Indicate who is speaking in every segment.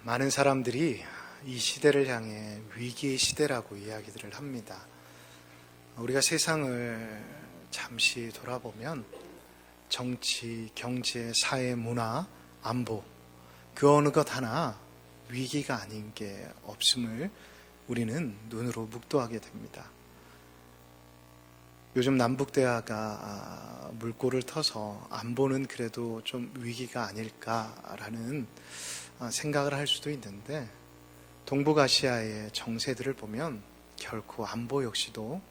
Speaker 1: 많은 사람들이 이 시대를 향해 위기의 시대라고 이야기들을 합니다. 우리가 세상을 잠시 돌아보면 정치, 경제, 사회, 문화, 안보 그 어느 것 하나 위기가 아닌 게 없음을 우리는 눈으로 묵도하게 됩니다. 요즘 남북대화가 물꼬를 터서 안보는 그래도 좀 위기가 아닐까라는 생각을 할 수도 있는데, 동북아시아의 정세들을 보면 결코 안보 역시도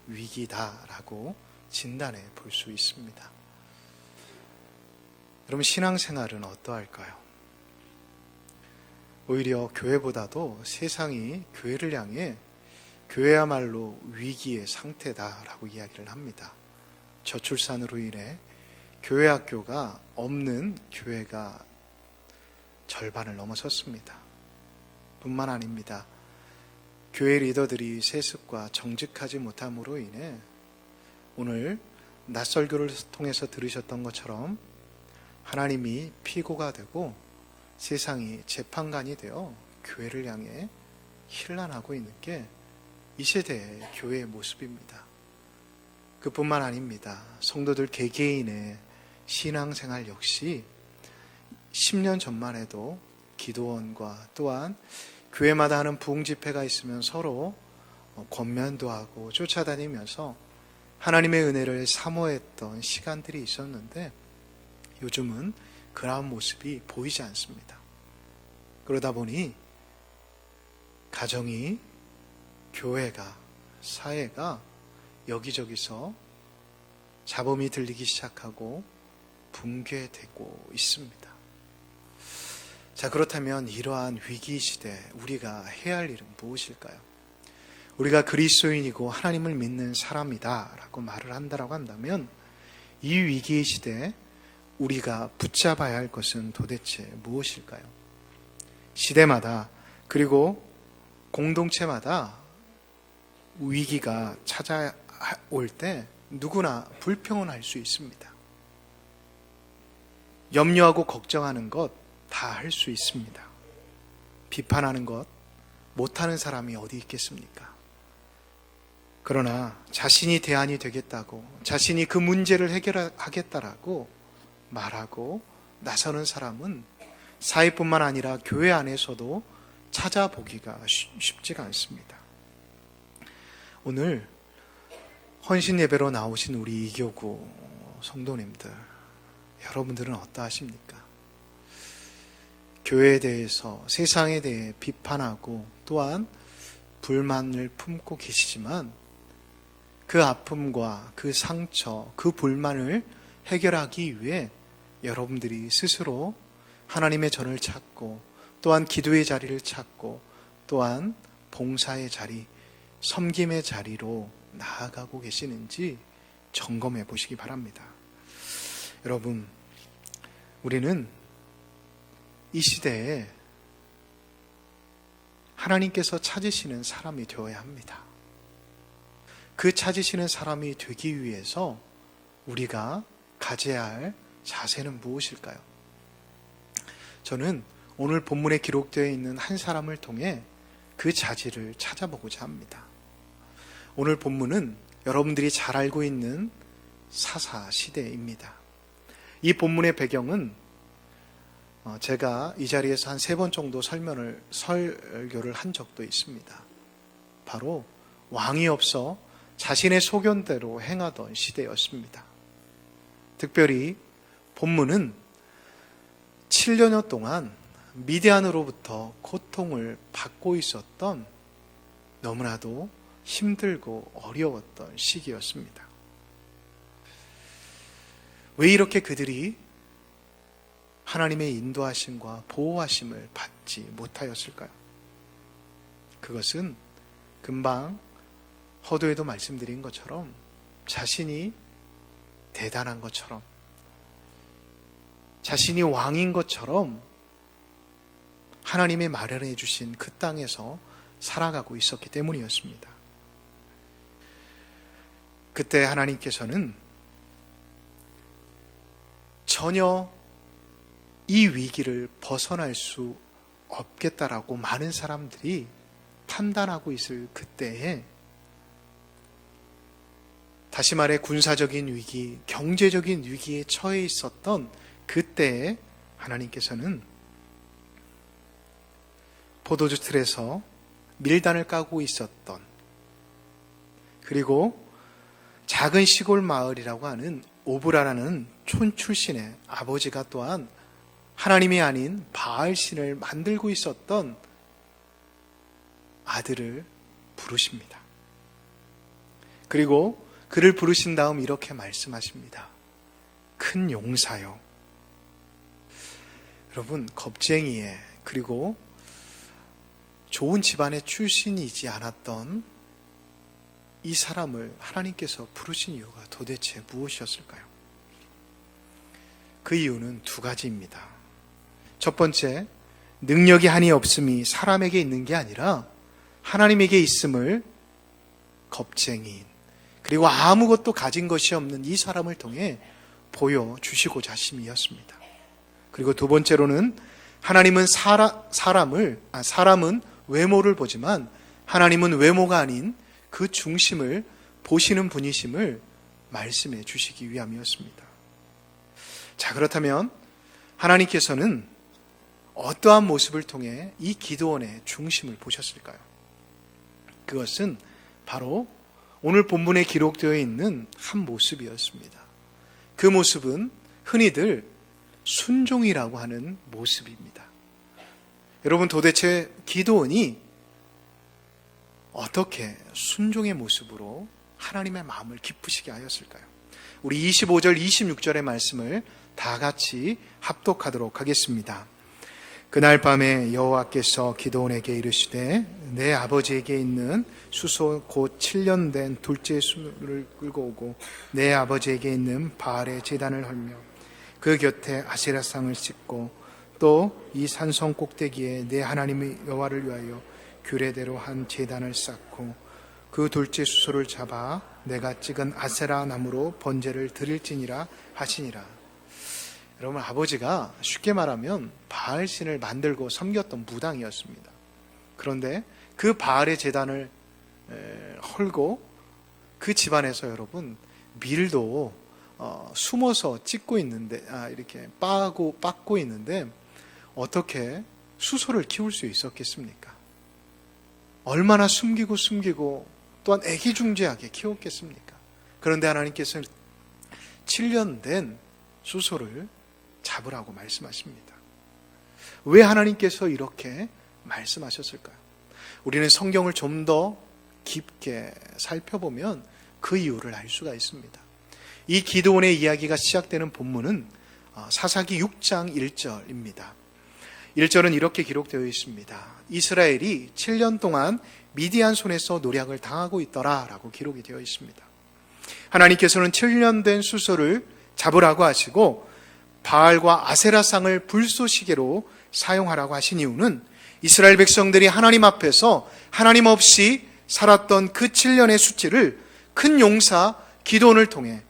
Speaker 1: 위기다라고 진단해 볼 수 있습니다. 여러분, 신앙생활은 어떠할까요? 오히려 교회보다도 세상이 교회를 향해 교회야말로 위기의 상태다라고 이야기를 합니다. 저출산으로 인해 교회 학교가 없는 교회가 절반을 넘어섰습니다. 뿐만 아닙니다. 교회 리더들이 세습과 정직하지 못함으로 인해 오늘 낯설교를 통해서 들으셨던 것처럼 하나님이 피고가 되고 세상이 재판관이 되어 교회를 향해 hir난하고 있는 게 이 세대의 교회의 모습입니다. 그뿐만 아닙니다. 성도들 개개인의 신앙생활 역시 10년 전만 해도 기도원과 또한 교회마다 하는 부흥집회가 있으면 서로 권면도 하고 쫓아다니면서 하나님의 은혜를 사모했던 시간들이 있었는데, 요즘은 그러한 모습이 보이지 않습니다. 그러다 보니 가정이, 교회가, 사회가 여기저기서 잡음이 들리기 시작하고 붕괴되고 있습니다. 자, 그렇다면 이러한 위기 시대 우리가 해야 할 일은 무엇일까요? 우리가 그리스도인이고 하나님을 믿는 사람이다 라고 말을 한다라고 한다면, 이 위기의 시대에 우리가 붙잡아야 할 것은 도대체 무엇일까요? 시대마다, 그리고 공동체마다 위기가 찾아올 때 누구나 불평은 할 수 있습니다. 염려하고 걱정하는 것 다 할 수 있습니다. 비판하는 것 못하는 사람이 어디 있겠습니까? 그러나 자신이 대안이 되겠다고, 자신이 그 문제를 해결하겠다라고 말하고 나서는 사람은 사회뿐만 아니라 교회 안에서도 찾아보기가 쉽지가 않습니다. 오늘 헌신 예배로 나오신 우리 이교구 성도님들, 여러분들은 어떠하십니까? 교회에 대해서, 세상에 대해 비판하고 또한 불만을 품고 계시지만, 그 아픔과 그 상처, 그 불만을 해결하기 위해 여러분들이 스스로 하나님의 전을 찾고, 또한 기도의 자리를 찾고, 또한 봉사의 자리, 섬김의 자리로 나아가고 계시는지 점검해 보시기 바랍니다. 여러분, 우리는 이 시대에 하나님께서 찾으시는 사람이 되어야 합니다. 그 찾으시는 사람이 되기 위해서 우리가 가져야 할 자세는 무엇일까요? 저는 오늘 본문에 기록되어 있는 한 사람을 통해 그 자질을 찾아보고자 합니다. 오늘 본문은 여러분들이 잘 알고 있는 사사 시대입니다. 이 본문의 배경은 제가 이 자리에서 한 3번 정도 설교를 한 적도 있습니다. 바로 왕이 없어 자신의 소견대로 행하던 시대였습니다. 특별히 본문은 7년여 동안 미디안으로부터 고통을 받고 있었던, 너무나도 힘들고 어려웠던 시기였습니다. 왜 이렇게 그들이 하나님의 인도하심과 보호하심을 받지 못하였을까요? 그것은 금방 허도에도 말씀드린 것처럼 자신이 대단한 것처럼, 자신이 왕인 것처럼 하나님의 마련해 주신 그 땅에서 살아가고 있었기 때문이었습니다. 그때 하나님께서는 전혀 이 위기를 벗어날 수 없겠다라고 많은 사람들이 판단하고 있을 그때에, 다시 말해 군사적인 위기, 경제적인 위기에 처해 있었던 그때에 하나님께서는 포도주 틀에서 밀단을 까고 있었던, 그리고 작은 시골 마을이라고 하는 오브라라는 촌 출신의 아버지가 또한 하나님이 아닌 바알신을 만들고 있었던 아들을 부르십니다. 그리고 그를 부르신 다음 이렇게 말씀하십니다. 큰 용사요. 여러분, 겁쟁이에, 그리고 좋은 집안의 출신이지 않았던 이 사람을 하나님께서 부르신 이유가 도대체 무엇이었을까요? 그 이유는 두 가지입니다. 첫 번째, 능력이 한이 없음이 사람에게 있는 게 아니라 하나님에게 있음을 겁쟁이인, 그리고 아무것도 가진 것이 없는 이 사람을 통해 보여주시고자 하심이었습니다. 그리고 두 번째로는 하나님은 사람은 외모를 보지만 하나님은 외모가 아닌 그 중심을 보시는 분이심을 말씀해 주시기 위함이었습니다. 자, 그렇다면 하나님께서는 어떠한 모습을 통해 이 기드온의 중심을 보셨을까요? 그것은 바로 오늘 본문에 기록되어 있는 한 모습이었습니다. 그 모습은 흔히들 순종이라고 하는 모습입니다. 여러분, 도대체 기드온이 어떻게 순종의 모습으로 하나님의 마음을 기쁘시게 하였을까요? 우리 25절, 26절의 말씀을 다 같이 합독하도록 하겠습니다. 그날 밤에 여호와께서 기드온에게 이르시되 내 아버지에게 있는 수소 곧 7년 된 둘째 수를 끌고 오고 내 아버지에게 있는 바알의 제단을 헐며 그 곁에 아세라상을 싣고 또 이 산성 꼭대기에 내 하나님의 여호와를 위하여 규례대로 한 제단을 쌓고 그 둘째 수소를 잡아 내가 찍은 아세라 나무로 번제를 드릴지니라 하시니라. 여러분, 아버지가 쉽게 말하면 바알신을 만들고 섬겼던 무당이었습니다. 그런데 그 바알의 제단을 헐고 그 집안에서 여러분 밀도 숨어서 찍고 있는데, 이렇게 빻고 있는데 어떻게 수소를 키울 수 있었겠습니까? 얼마나 숨기고 또한 애기중지하게 키웠겠습니까? 그런데 하나님께서는 7년 된 수소를 잡으라고 말씀하십니다. 왜 하나님께서 이렇게 말씀하셨을까요? 우리는 성경을 좀 더 깊게 살펴보면 그 이유를 알 수가 있습니다. 이 기드온의 이야기가 시작되는 본문은 사사기 6장 1절입니다. 1절은 이렇게 기록되어 있습니다. 이스라엘이 7년 동안 미디안 손에서 노략을 당하고 있더라 라고 기록이 되어 있습니다. 하나님께서는 7년 된 수소를 잡으라고 하시고 바알과 아세라상을 불쏘시개로 사용하라고 하신 이유는 이스라엘 백성들이 하나님 앞에서 하나님 없이 살았던 그 7년의 수치를 큰 용사 기드온을 통해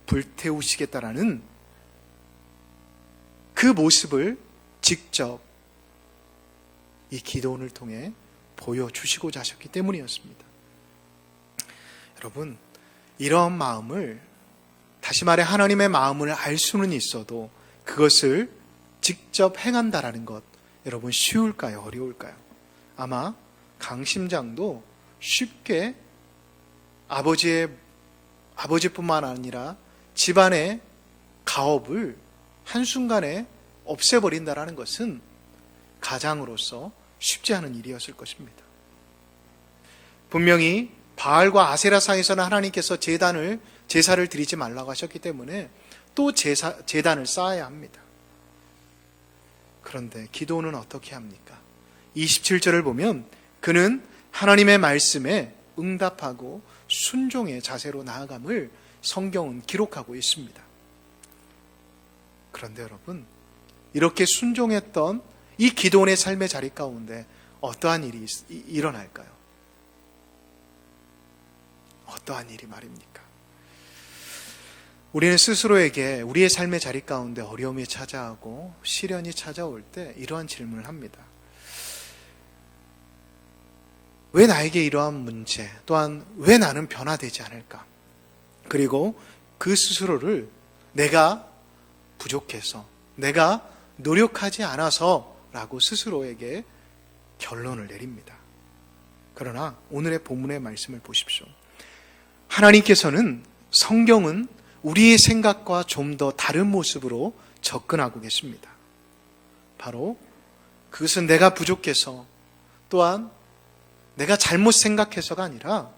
Speaker 1: 불태우시겠다라는 그 모습을 직접 이 기드온을 통해 보여주시고자 하셨기 때문이었습니다. 여러분, 이러한 마음을, 다시 말해 하나님의 마음을 알 수는 있어도 그것을 직접 행한다라는 것, 여러분 쉬울까요? 어려울까요? 아마 강심장도 쉽게 아버지뿐만 아니라 집안의 가업을 한순간에 없애버린다라는 것은 가장으로서 쉽지 않은 일이었을 것입니다. 분명히 바알과 아세라상에서는 하나님께서 제사를 드리지 말라고 하셨기 때문에 또 제단을 쌓아야 합니다. 그런데 기드온은 어떻게 합니까? 27절을 보면 그는 하나님의 말씀에 응답하고 순종의 자세로 나아감을 성경은 기록하고 있습니다. 그런데 여러분, 이렇게 순종했던 이 기드온의 삶의 자리 가운데 어떠한 일이 일어날까요? 어떠한 일이 말입니까? 우리는 스스로에게 우리의 삶의 자리 가운데 어려움이 찾아오고 시련이 찾아올 때 이러한 질문을 합니다. 왜 나에게 이러한 문제, 또한 왜 나는 변화되지 않을까? 그리고 그 스스로를 내가 부족해서, 내가 노력하지 않아서 라고 스스로에게 결론을 내립니다. 그러나 오늘의 본문의 말씀을 보십시오. 하나님께서는 성경은 우리의 생각과 좀 더 다른 모습으로 접근하고 계십니다. 바로 그것은 내가 부족해서, 또한 내가 잘못 생각해서가 아니라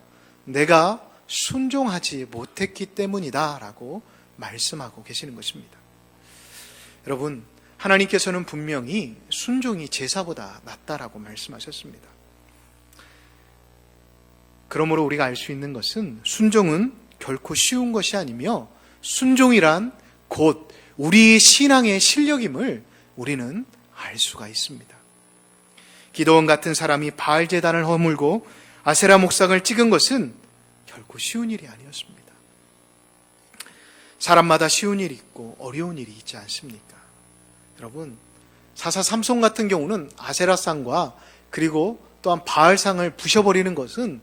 Speaker 1: 내가 순종하지 못했기 때문이다 라고 말씀하고 계시는 것입니다. 여러분, 하나님께서는 분명히 순종이 제사보다 낫다라고 말씀하셨습니다. 그러므로 우리가 알 수 있는 것은 순종은 결코 쉬운 것이 아니며 순종이란 곧 우리의 신앙의 실력임을 우리는 알 수가 있습니다. 기드온 같은 사람이 바알 제단을 허물고 아세라 목상을 찍은 것은 결코 쉬운 일이 아니었습니다. 사람마다 쉬운 일이 있고 어려운 일이 있지 않습니까? 여러분, 사사 삼손 같은 경우는 아세라상과 그리고 또한 바알상을 부셔버리는 것은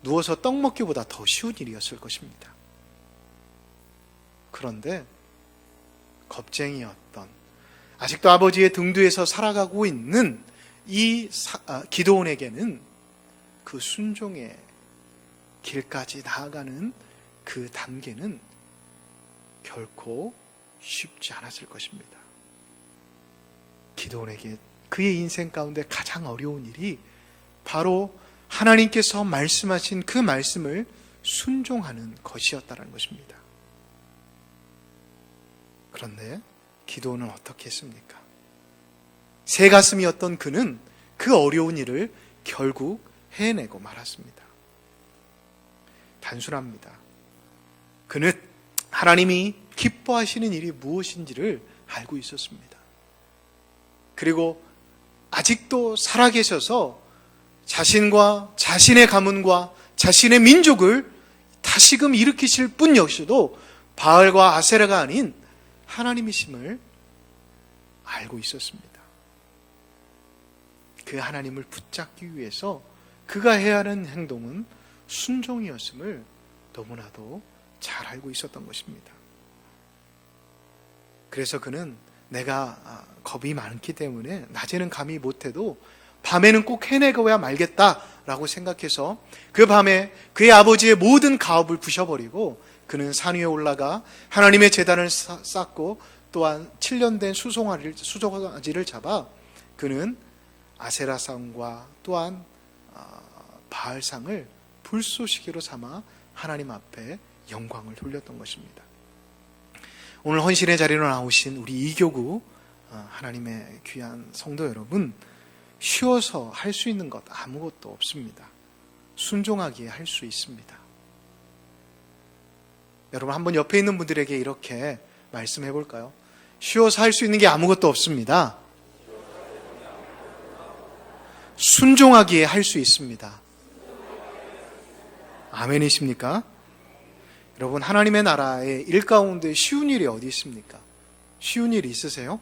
Speaker 1: 누워서 떡 먹기보다 더 쉬운 일이었을 것입니다. 그런데 겁쟁이였던, 아직도 아버지의 등 뒤에서 살아가고 있는 이 기드온에게는 그 순종의 길까지 나아가는 그 단계는 결코 쉽지 않았을 것입니다. 기드온에게 그의 인생 가운데 가장 어려운 일이 바로 하나님께서 말씀하신 그 말씀을 순종하는 것이었다는 것입니다. 그런데 기드온은 어떻게 했습니까? 새 가슴이었던 그는 그 어려운 일을 결국 해내고 말았습니다. 단순합니다. 그는 하나님이 기뻐하시는 일이 무엇인지를 알고 있었습니다. 그리고 아직도 살아계셔서 자신과 자신의 가문과 자신의 민족을 다시금 일으키실 분 역시도 바알과 아세라가 아닌 하나님이심을 알고 있었습니다. 그 하나님을 붙잡기 위해서 그가 해야 하는 행동은 순종이었음을 너무나도 잘 알고 있었던 것입니다. 그래서 그는 내가 겁이 많기 때문에 낮에는 감히 못해도 밤에는 꼭 해내고야 말겠다라고 생각해서 그 밤에 그의 아버지의 모든 가업을 부셔버리고 그는 산 위에 올라가 하나님의 제단을 쌓고 또한 7년 된 수송아지를 잡아 그는 아세라상과 또한 바알상을 불쏘시개로 삼아 하나님 앞에 영광을 돌렸던 것입니다. 오늘 헌신의 자리로 나오신 우리 이교구 하나님의 귀한 성도 여러분, 쉬워서 할 수 있는 것 아무것도 없습니다. 순종하기에 할 수 있습니다. 여러분, 한번 옆에 있는 분들에게 이렇게 말씀해 볼까요? 쉬워서 할 수 있는 게 아무것도 없습니다. 순종하기에 할 수 있습니다. 아멘이십니까? 여러분, 하나님의 나라의 일 가운데 쉬운 일이 어디 있습니까? 쉬운 일이 있으세요?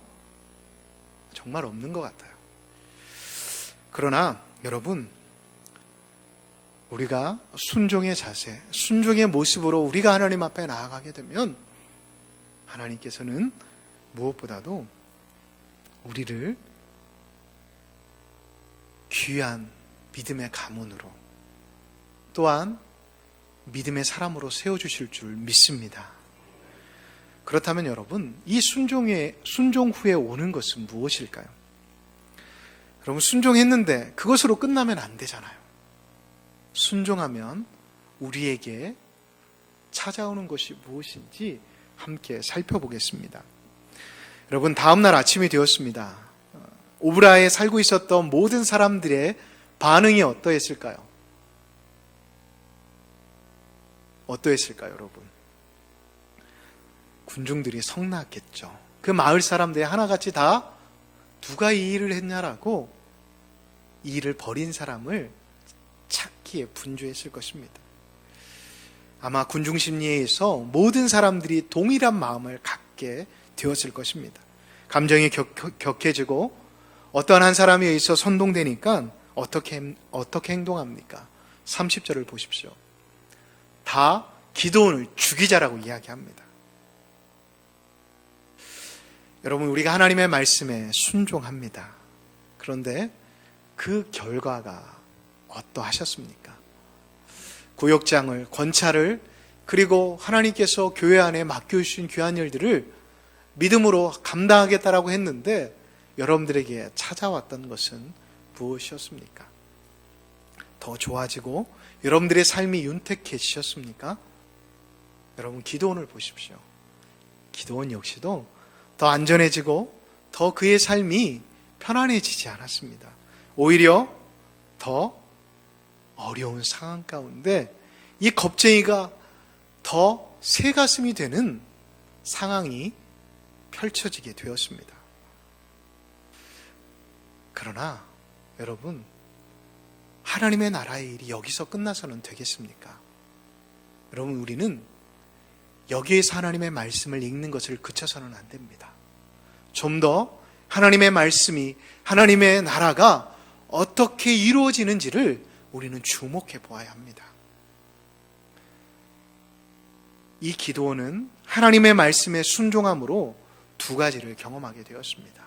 Speaker 1: 정말 없는 것 같아요. 그러나 여러분, 우리가 순종의 자세, 순종의 모습으로 우리가 하나님 앞에 나아가게 되면 하나님께서는 무엇보다도 우리를 귀한 믿음의 가문으로 또한 믿음의 사람으로 세워주실 줄 믿습니다. 그렇다면 여러분, 이 순종 후에 오는 것은 무엇일까요? 여러분, 순종했는데 그것으로 끝나면 안 되잖아요. 순종하면 우리에게 찾아오는 것이 무엇인지 함께 살펴보겠습니다. 여러분, 다음날 아침이 되었습니다. 오브라에 살고 있었던 모든 사람들의 반응이 어떠했을까요? 어떠했을까요, 여러분? 군중들이 성났겠죠. 그 마을 사람들이 하나같이 다 누가 이 일을 했냐라고 이 일을 벌인 사람을 찾기에 분주했을 것입니다. 아마 군중 심리에서 모든 사람들이 동일한 마음을 갖게 되었을 것입니다. 감정이 격해지고 어떠한 한 사람에 의해서 선동되니까 어떻게 행동합니까? 30절을 보십시오. 다 기드온을 죽이자라고 이야기합니다. 여러분, 우리가 하나님의 말씀에 순종합니다. 그런데 그 결과가 어떠하셨습니까? 구역장을, 권찰을, 그리고 하나님께서 교회 안에 맡겨주신 귀한 일들을 믿음으로 감당하겠다라고 했는데 여러분들에게 찾아왔던 것은 무엇이었습니까? 더 좋아지고 여러분들의 삶이 윤택해지셨습니까? 여러분, 기드온을 보십시오. 기드온 역시도 더 안전해지고 더 그의 삶이 편안해지지 않았습니다. 오히려 더 어려운 상황 가운데 이 겁쟁이가 더 새가슴이 되는 상황이 펼쳐지게 되었습니다. 그러나 여러분, 하나님의 나라의 일이 여기서 끝나서는 되겠습니까? 여러분, 우리는 여기에서 하나님의 말씀을 읽는 것을 그쳐서는 안 됩니다. 좀 더 하나님의 말씀이, 하나님의 나라가 어떻게 이루어지는지를 우리는 주목해 보아야 합니다. 이 기드온은 하나님의 말씀에 순종함으로 두 가지를 경험하게 되었습니다.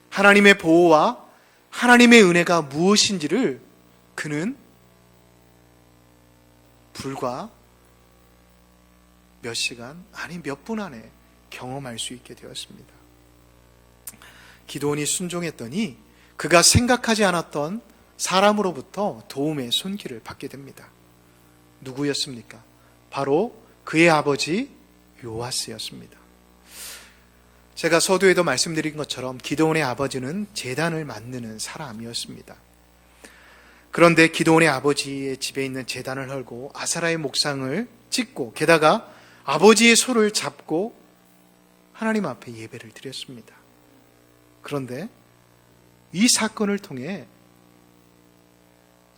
Speaker 1: 하나님의 보호와 하나님의 은혜가 무엇인지를 그는 불과 몇 시간, 아니 몇 분 안에 경험할 수 있게 되었습니다. 기드온이 순종했더니 그가 생각하지 않았던 사람으로부터 도움의 손길을 받게 됩니다. 누구였습니까? 바로 그의 아버지 요아스였습니다. 제가 서두에도 말씀드린 것처럼 기드온의 아버지는 제단을 만드는 사람이었습니다. 그런데 기드온의 아버지의 집에 있는 제단을 헐고 아사라의 목상을 찍고 게다가 아버지의 소를 잡고 하나님 앞에 예배를 드렸습니다. 그런데 이 사건을 통해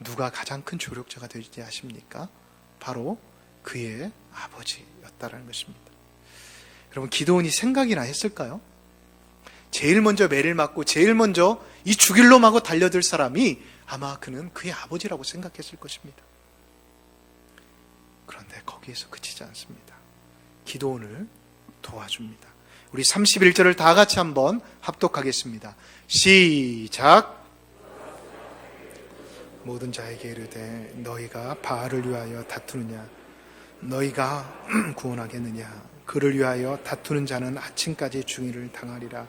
Speaker 1: 누가 가장 큰 조력자가 되지 아십니까? 바로 그의 아버지였다라는 것입니다. 여러분, 기드온이 생각이나 했을까요? 제일 먼저 매를 맞고 제일 먼저 이 죽일 놈하고 달려들 사람이 아마 그는 그의 아버지라고 생각했을 것입니다. 그런데 거기에서 그치지 않습니다. 기드온을 도와줍니다. 우리 31절을 다 같이 한번 합독하겠습니다. 시작. 모든 자에게 이르되 너희가 바알을 위하여 다투느냐, 너희가 구원하겠느냐. 그를 위하여 다투는 자는 아침까지 중의를 당하리라.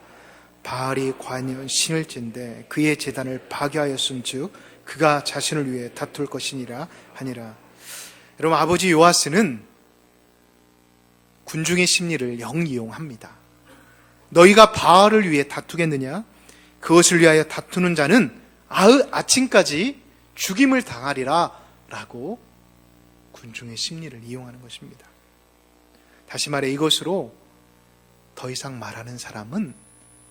Speaker 1: 바알이 과연 신을진데 그의 제단을 파괴하였은즉 그가 자신을 위해 다툴 것이니라 하니라. 여러분, 아버지 요아스는 군중의 심리를 영이용합니다. 너희가 바알을 위해 다투겠느냐? 그것을 위하여 다투는 자는 아침까지 죽임을 당하리라 라고 군중의 심리를 이용하는 것입니다. 다시 말해 이것으로 더 이상 말하는 사람은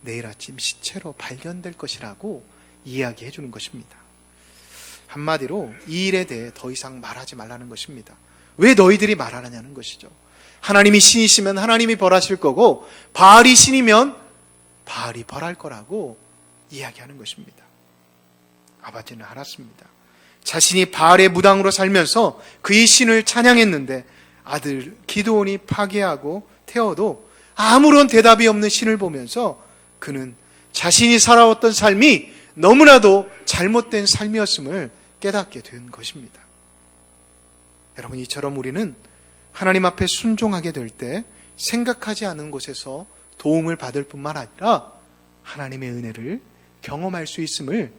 Speaker 1: 내일 아침 시체로 발견될 것이라고 이야기해 주는 것입니다. 한마디로 이 일에 대해 더 이상 말하지 말라는 것입니다. 왜 너희들이 말하느냐는 것이죠. 하나님이 신이시면 하나님이 벌하실 거고 바알이 신이면 바알이 벌할 거라고 이야기하는 것입니다. 아버지는 알았습니다. 자신이 바알의 무당으로 살면서 그의 신을 찬양했는데 아들 기드온이 파괴하고 태워도 아무런 대답이 없는 신을 보면서 그는 자신이 살아왔던 삶이 너무나도 잘못된 삶이었음을 깨닫게 된 것입니다. 여러분, 이처럼 우리는 하나님 앞에 순종하게 될 때 생각하지 않은 곳에서 도움을 받을 뿐만 아니라 하나님의 은혜를 경험할 수 있음을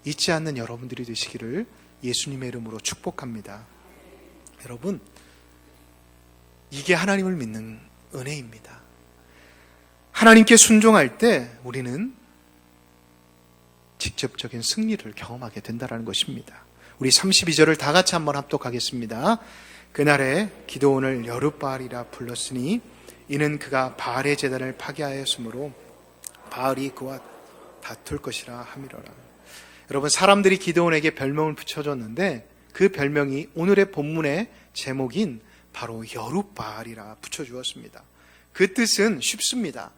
Speaker 1: 잊지 않는 여러분들이 되시기를 예수님의 이름으로 축복합니다. 여러분, 이게 하나님을 믿는 은혜입니다. 하나님께 순종할 때 우리는 직접적인 승리를 경험하게 된다는 것입니다. 우리 32절을 다 같이 한번 합독하겠습니다. 그날에 기드온을 여룻바알이라 불렀으니 이는 그가 바알의 제단을 파괴하였으므로 바알이 그와 다툴 것이라 함이로라. 여러분, 사람들이 기드온에게 별명을 붙여줬는데 그 별명이 오늘의 본문의 제목인 바로 여룻바알이라 붙여주었습니다. 그 뜻은 쉽습니다.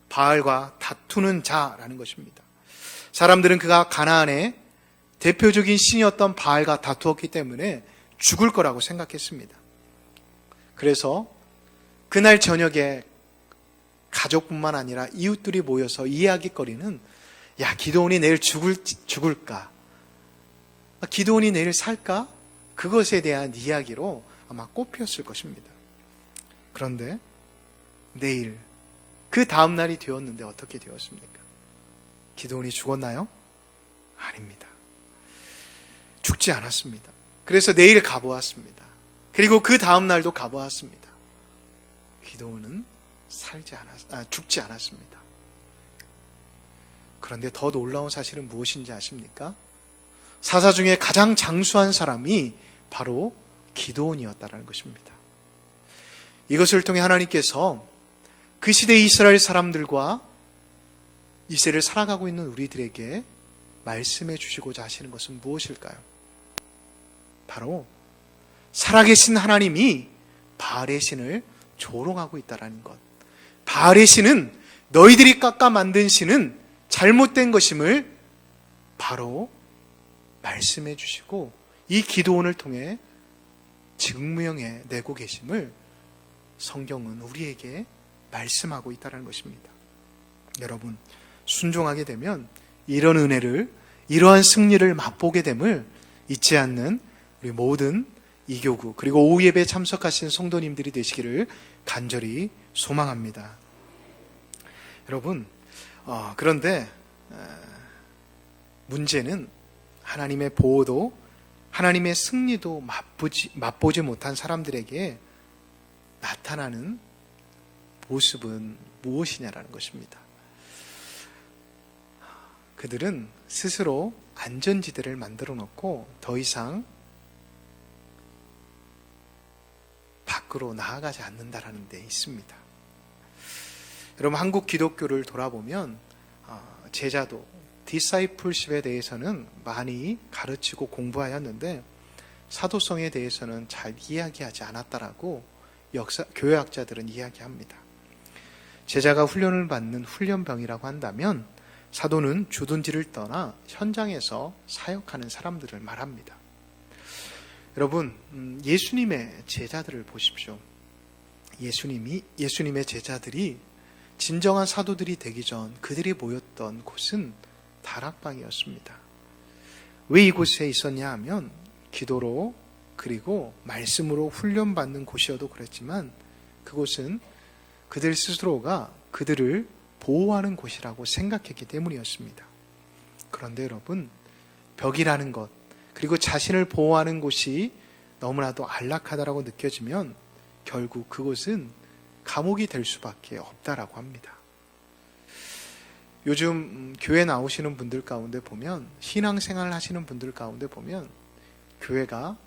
Speaker 1: 바알과 다투는 자라는 것입니다. 사람들은 그가 가나안의 대표적인 신이었던 바알과 다투었기 때문에 죽을 거라고 생각했습니다. 그래서 그날 저녁에 가족뿐만 아니라 이웃들이 모여서 이야기거리는, 야, 기드온이 내일 죽을까? 기드온이 내일 살까? 그것에 대한 이야기로 아마 꽃피었을 것입니다. 그런데 내일, 그 다음 날이 되었는데 어떻게 되었습니까? 기드온이 죽었나요? 아닙니다. 죽지 않았습니다. 그래서 내일 가보았습니다. 그리고 그 다음 날도 가보았습니다. 기드온은 죽지 않았습니다. 그런데 더 놀라운 사실은 무엇인지 아십니까? 사사 중에 가장 장수한 사람이 바로 기드온이었다는 것입니다. 이것을 통해 하나님께서 그 시대의 이스라엘 사람들과 이 세를 살아가고 있는 우리들에게 말씀해 주시고자 하시는 것은 무엇일까요? 바로 살아계신 하나님이 바알의 신을 조롱하고 있다는 것. 바알의 신은, 너희들이 깎아 만든 신은 잘못된 것임을 바로 말씀해 주시고 이 기도원을 통해 증명해 내고 계심을 성경은 우리에게 말씀하고 있다는 것입니다. 여러분, 순종하게 되면 이런 은혜를, 이러한 승리를 맛보게 됨을 잊지 않는 우리 모든 이교구 그리고 오후 예배에 참석하신 성도님들이 되시기를 간절히 소망합니다. 여러분, 그런데 문제는 하나님의 보호도 하나님의 승리도 맛보지 못한 사람들에게 나타나는 모습은 무엇이냐라는 것입니다. 그들은 스스로 안전지대를 만들어 놓고 더 이상 밖으로 나아가지 않는다라는 데 있습니다. 여러분, 한국 기독교를 돌아보면 제자도, 디사이플십에 대해서는 많이 가르치고 공부하였는데 사도성에 대해서는 잘 이야기하지 않았다라고 교회학자들은 이야기합니다. 제자가 훈련을 받는 훈련병이라고 한다면 사도는 주둔지를 떠나 현장에서 사역하는 사람들을 말합니다. 여러분, 예수님의 제자들을 보십시오. 예수님의 제자들이 진정한 사도들이 되기 전 그들이 모였던 곳은 다락방이었습니다. 왜 이곳에 있었냐 하면 기도로 그리고 말씀으로 훈련받는 곳이어도 그랬지만 그곳은 그들 스스로가 그들을 보호하는 곳이라고 생각했기 때문이었습니다. 그런데 여러분, 벽이라는 것 그리고 자신을 보호하는 곳이 너무나도 안락하다라고 느껴지면 결국 그곳은 감옥이 될 수밖에 없다라고 합니다. 요즘 교회 나오시는 분들 가운데 보면, 신앙생활 하시는 분들 가운데 보면 교회가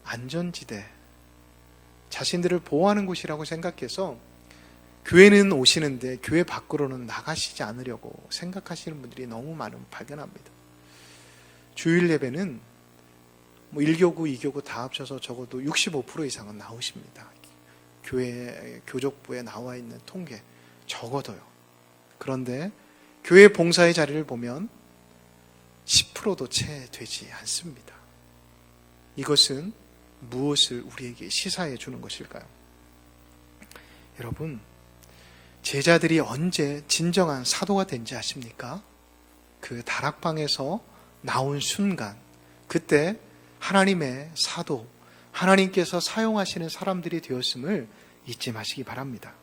Speaker 1: 안전지대, 자신들을 보호하는 곳이라고 생각해서 교회는 오시는데 교회 밖으로는 나가시지 않으려고 생각하시는 분들이 너무 많은 발견합니다. 주일 예배는 1교구, 2교구 다 합쳐서 적어도 65% 이상은 나오십니다. 교회 교족부에 나와 있는 통계 적어도요. 그런데 교회 봉사의 자리를 보면 10%도 채 되지 않습니다. 이것은 무엇을 우리에게 시사해 주는 것일까요? 여러분, 제자들이 언제 진정한 사도가 된지 아십니까? 그 다락방에서 나온 순간, 그때 하나님의 사도, 하나님께서 사용하시는 사람들이 되었음을 잊지 마시기 바랍니다.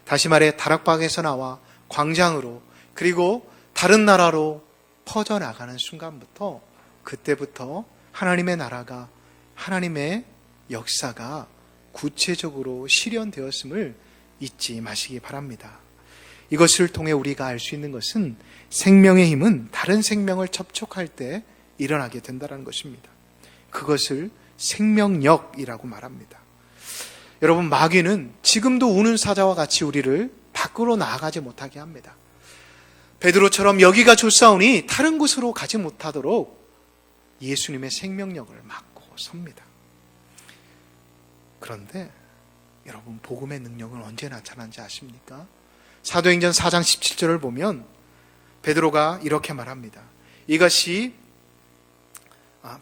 Speaker 1: 다시 말해 다락방에서 나와 광장으로 그리고 다른 나라로 퍼져나가는 순간부터, 그때부터 하나님의 나라가, 하나님의 역사가 구체적으로 실현되었음을 잊지 마시기 바랍니다. 이것을 통해 우리가 알 수 있는 것은 생명의 힘은 다른 생명을 접촉할 때 일어나게 된다는 것입니다. 그것을 생명력이라고 말합니다. 여러분, 마귀는 지금도 우는 사자와 같이 우리를 밖으로 나아가지 못하게 합니다. 베드로처럼 여기가 좁사오니 다른 곳으로 가지 못하도록 예수님의 생명력을 막고 섭니다. 그런데 여러분, 복음의 능력은 언제 나타난지 아십니까? 사도행전 4장 17절을 보면 베드로가 이렇게 말합니다.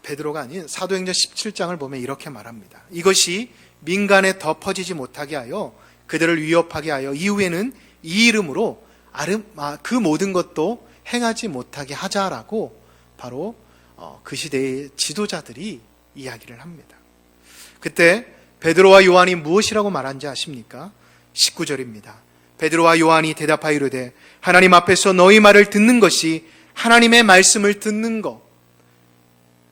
Speaker 1: 베드로가 아닌 사도행전 17장을 보면 이렇게 말합니다. 이것이 민간에 덮어지지 못하게 하여 그들을 위협하게 하여 이후에는 이 이름으로 그 모든 것도 행하지 못하게 하자라고 바로 그 시대의 지도자들이 이야기를 합니다. 그때 베드로와 요한이 무엇이라고 말한지 아십니까? 19절입니다. 베드로와 요한이 대답하여 이르되 하나님 앞에서 너희 말을 듣는 것이 하나님의 말씀을 듣는 것,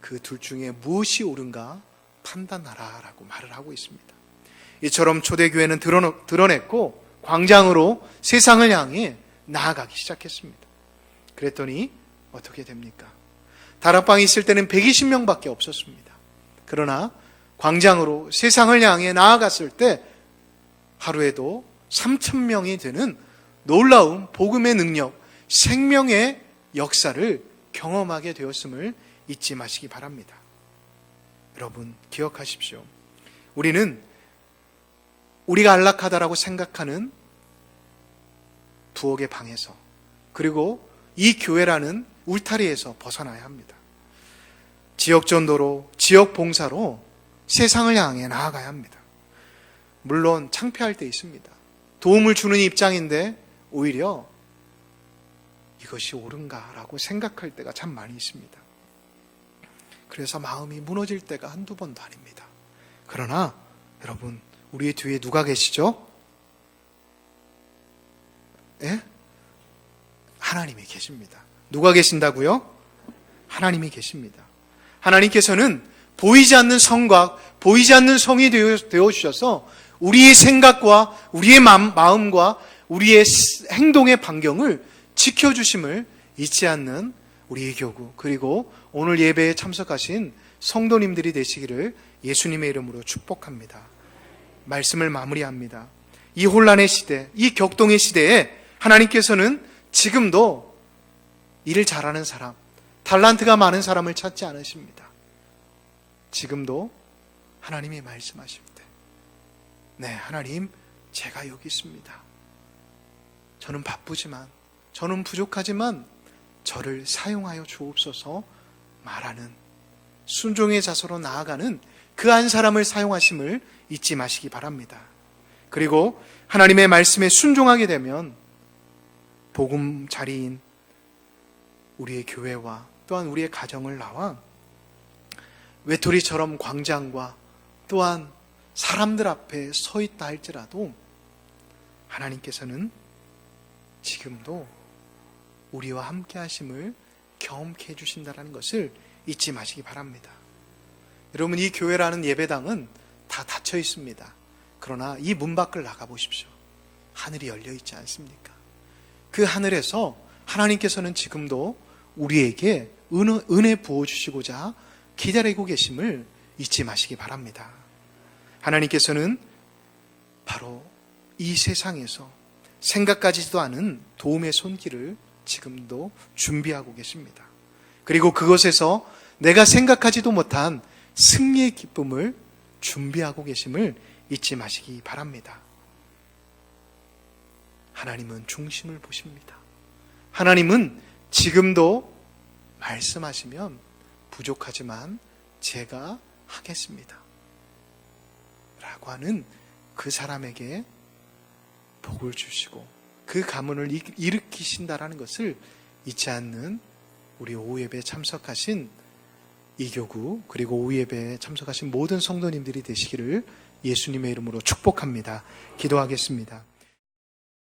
Speaker 1: 그 둘 중에 무엇이 옳은가 판단하라 라고 말을 하고 있습니다. 이처럼 초대교회는 드러냈고 광장으로 세상을 향해 나아가기 시작했습니다. 그랬더니 어떻게 됩니까? 다락방에 있을 때는 120명밖에 없었습니다. 그러나 광장으로 세상을 향해 나아갔을 때 하루에도 3,000명이 되는 놀라운 복음의 능력, 생명의 역사를 경험하게 되었음을 잊지 마시기 바랍니다. 여러분, 기억하십시오. 우리가 안락하다라고 생각하는 부엌의 방에서, 그리고 이 교회라는 울타리에서 벗어나야 합니다. 지역 전도로, 지역 봉사로 세상을 향해 나아가야 합니다. 물론 창피할 때 있습니다. 도움을 주는 입장인데 오히려 이것이 옳은가라고 생각할 때가 참 많이 있습니다. 그래서 마음이 무너질 때가 한두 번도 아닙니다. 그러나 여러분, 우리의 뒤에 누가 계시죠? 예? 하나님이 계십니다. 누가 계신다고요? 하나님이 계십니다. 하나님께서는 보이지 않는 성곽, 보이지 않는 성이 되어주셔서 우리의 생각과 우리의 마음과 우리의 행동의 반경을 지켜주심을 잊지 않는 우리의 교구, 그리고 오늘 예배에 참석하신 성도님들이 되시기를 예수님의 이름으로 축복합니다. 말씀을 마무리합니다. 이 혼란의 시대, 이 격동의 시대에 하나님께서는 지금도 일을 잘하는 사람, 달란트가 많은 사람을 찾지 않으십니다. 지금도 하나님이 말씀하실 때, 네, 하나님, 제가 여기 있습니다. 저는 바쁘지만, 저는 부족하지만 저를 사용하여 주옵소서 말하는, 순종의 자세로 나아가는 그 한 사람을 사용하심을 잊지 마시기 바랍니다. 그리고 하나님의 말씀에 순종하게 되면 보금자리인 우리의 교회와 또한 우리의 가정을 나와 외톨이처럼 광장과 또한 사람들 앞에 서 있다 할지라도 하나님께서는 지금도 우리와 함께 하심을 경험케 해주신다는 것을 잊지 마시기 바랍니다. 여러분, 이 교회라는 예배당은 다 닫혀 있습니다. 그러나 이 문 밖을 나가보십시오. 하늘이 열려 있지 않습니까? 그 하늘에서 하나님께서는 지금도 우리에게 은혜 부어주시고자 기다리고 계심을 잊지 마시기 바랍니다. 하나님께서는 바로 이 세상에서 생각하지도 않은 도움의 손길을 지금도 준비하고 계십니다. 그리고 그것에서 내가 생각하지도 못한 승리의 기쁨을 준비하고 계심을 잊지 마시기 바랍니다. 하나님은 중심을 보십니다. 하나님은 지금도 말씀하시면 부족하지만 제가 하겠습니다 라고 하는 그 사람에게 복을 주시고 그 가문을 일으키신다라는 것을 잊지 않는 우리 오후예배에 참석하신 이교구, 그리고 오후예배에 참석하신 모든 성도님들이 되시기를 예수님의 이름으로 축복합니다. 기도하겠습니다.